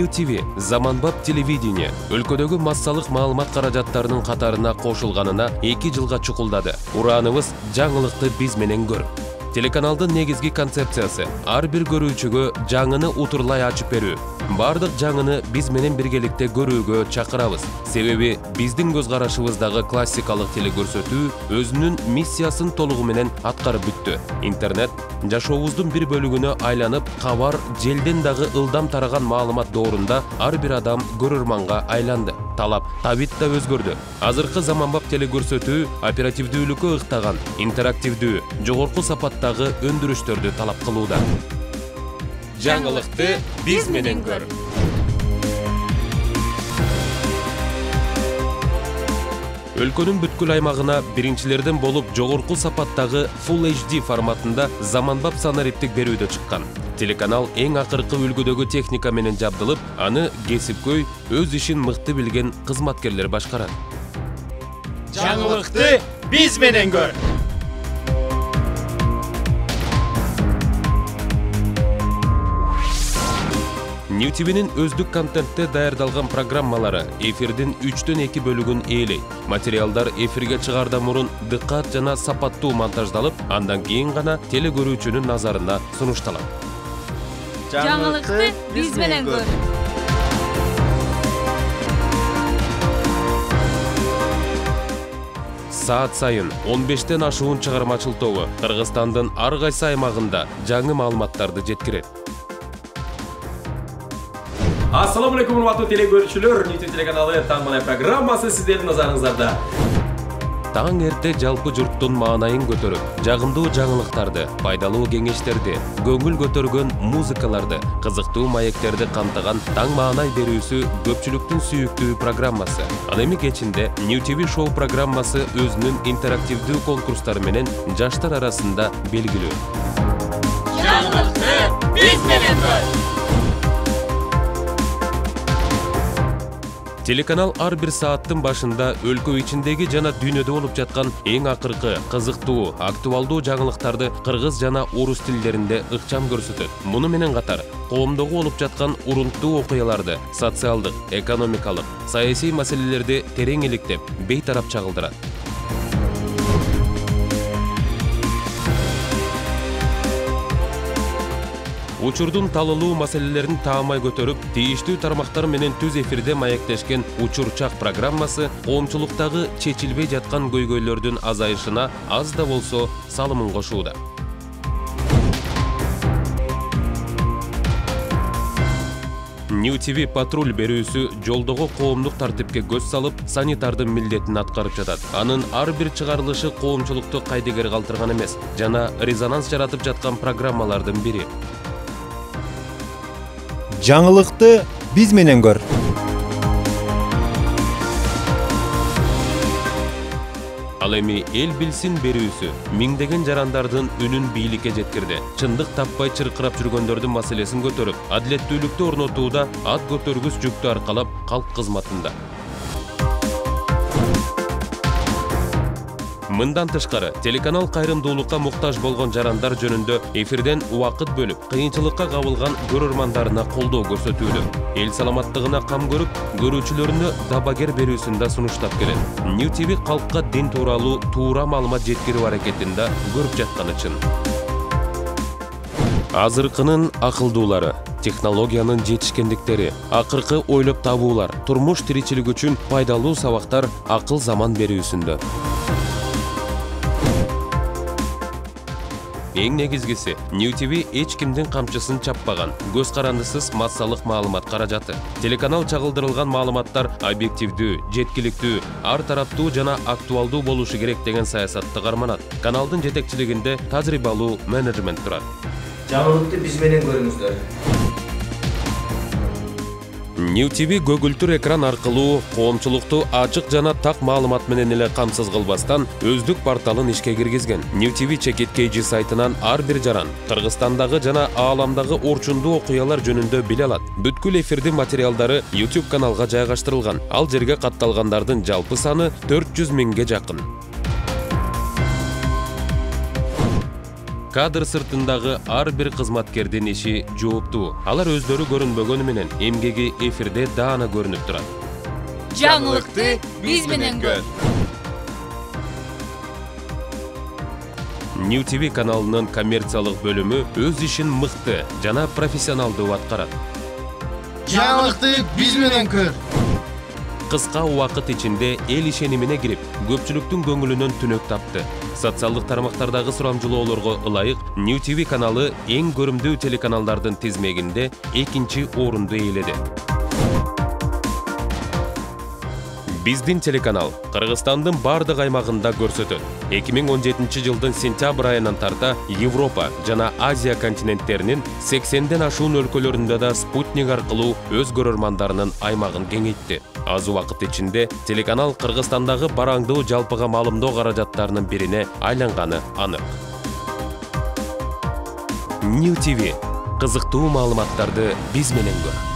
New TV, заманбап телевидение, өлкөдөгү массалык маалымат каражаттарынын катарына кошулганына 2 жылга чукулдады. Урааныбыз жаңылыкты биз менен көр. Телеканалдын негизги концепциясы ар бир көрүүчүгө жаңыны утурлай ачып берүү. Бардык жаңыны биз менен биргеликте көрүүгө чакырабыз. Себеби биздин көз карашыбыздагы классикалык телекөрсөтүү өзүнүн миссиясын толугу менен аткарып бүттү. Интернет жашообуздун бир бөлүгүнө айланып, кабар желден дагы ылдам тараган маалымат доорунда ар бир адам көрөрманга айланды. Талап, табит да өзгөрдү. Азыркы заманбап телекөрсөтүү оперативдүүлүккө ыктаган, интерактивдүү, жогорку сапаттагы өндүрүштөрдү талап кылууда. Жаңылыкты биз менен көр. Өлкөнүн бүткүл аймагына биринчилерден болуп жогорку сапаттагы Full HD форматында заманбап санариптик берүүдө чыккан. Телеканал эң акыркы үлгүдөгү техника менен жабдылып, аны кесипкөй, өз ишин мыкты билген кызматкерлер башкарат. Жаңылыкты биз менен көр. New TV'nin өздүк контентте даярдалган программалары эфирдин 3/2 бөлүгүн ээлейт. Материалдар эфирге чыгардан мурун дыккат жана сапаттуу монтаждалып, андан кийин гана телекөрүүчүнүн назарына сунушталат. Жаңылыкты биз менен көр. Саат сайын 15тен ашуун чыгармачыл тобу Кыргызстандын ар кайсы аймагында жаңы маалыматтарды жеткирет. Ассаламу алейкум, урматтуу телекөрүүчүлөр. New TV телеканалы Таң Маанай программасы сиздердин назарыңыздарда. Таң эрте жалпы журттун маанайын көтөрүп, жагымдуу жаңылыктарды, пайдалуу кеңештерди, көңүл көтөргөн музыкаларды, кызыктуу маектерди камтыган Таң Маанай берүүсү көпчүлүктүн сүйүктүү программасы. Ал эми кечинде New TV шоу программасы өзүнүн интерактивдүү конкурстары менен жаштар арасында белгилүү. Жаңылыкты биз менен көр. Телеканал ар бир сааттын башында өлкө ичиндеги жана дүйнөдө болуп жаткан эң акыркы, кызыктуу, актуалдуу жаңылыктарды кыргыз жана орус тилдеринде ыкчам көрсөтөт. Муну менен катар, коомдогу болуп жаткан урунттуу окуяларды, социалдык, экономикалык, саясий маселелерди терең иликтеп, бейтарап чагылдырат. Учурдун талылуу маселелерин таамай көтөрүп, тийиштүү тармактар менен түз эфирде маектешкен Учурчак программасы коомчулуктагы чечилбей жаткан көйгөйлөрдүн азайышына аз да болсо салымын кошууда. New TV патруль берүүсү жолдогу коомдук тартипке көз салып, санитардын милдетин аткарып жатат. Анын ар бир чыгарылышы коомчулукту кайдыгер калтырган эмес, жана резонанс жаратып жаткан программалардын бири. Жаңылыкты биз менен көр. Ал эми эл билсин берүүсү миңдеген жарандардын үнүн бийликке жеткирди. Чындык таппай чыркырап жүргөндөрдүн маселесин көтөрүп, адилеттүүлүктү орнотууда ат көтөргүс жүктү аркалап калк кызматында. Мындан тышкары, телеканал кайрымдуулукка муктаж болгон жарандар жөнүндө эфирден убакыт бөлүп, кыйынчылыкка кабылган көрөрмандарына колдоо көрсөтүүдө. Эл саламаттыгына кам көрүп, көрүүчүлөрүнө дабагер берүүсүн да сунуштап келет. New TV калкка дин тууралуу туура маалымат жеткирүү аракетин да көрүп жатканы чын. Азыркынын акылдуулары, технологиянын жетишкендиктери, акыркы ойлоп табуулар, турмуш тиричилик үчүн пайдалуу сабактар акыл заман берүүсүндө. Эң негизгиси, New TV эч кимдин камчысын чаппаган, көз карандысыз массалык маалымат каражаты. Телеканал чагылдырылган маалыматтар объективдүү, жеткиликтүү, ар тараптуу жана актуалдуу болушу керек деген саясатты карманат. Каналдын жетекчилигинде тажрыйбалуу менеджмент турат. Жаңылыкты биз менен көрүңүздөр. New TV көгүлтүр экран аркылуу коомчулукту ачык жана так маалымат менен эле камсыз кылбастан өздүк порталын ишке киргизген. New TV Чекит сайтынан ар бир жаран Кыргызстандагы жана ааламдагы орчундуу окуялар жөнүндө биле алат. Бүткүл эфирдин материалдары YouTube каналга жайгаштырылган. Ал жерге катталгандардын жалпы саны 400 миңге жакын. Кадр сыртындагы ар бир кызматкердин иши жооптуу. Алар өздөрү көрүнбөгөнү менен эмгеги эфирде даана көрүнүп турат. Жаңылыкты биз менен көр. New TV каналынын коммерциялык бөлүмү өз ишин мыкты жана профессионалдуу аткарат. Жаңылыкты биз менен көр. Кыска убакыт ичинде эл ишенимине кирип, көпчүлүктүн көңүлүнөн түнөк тапты. Социалдык тармактардагы сурамжылоолорго ылайык New TV каналы эң көрүмдүү телеканалдардын тизмегинде 2-чи орунду ээледи. Биздин телеканал Кыргызстандын бардык аймагында көрсөтөт. 2017 жылдын сентябрь айынан тарта Европа жана Азия континенттеринин 80ден ашуун өлкөлөрүндө да спутник аркылуу өз көрөрмандарынын аймагын кеңейтти. Аз убакыт ичинде телеканал Кыргызстандагы бараңдуу жалпыга маалымдоо каражаттарынын бирине айланганы анык. New TV кызыктуу маалыматтарды биз менен көр.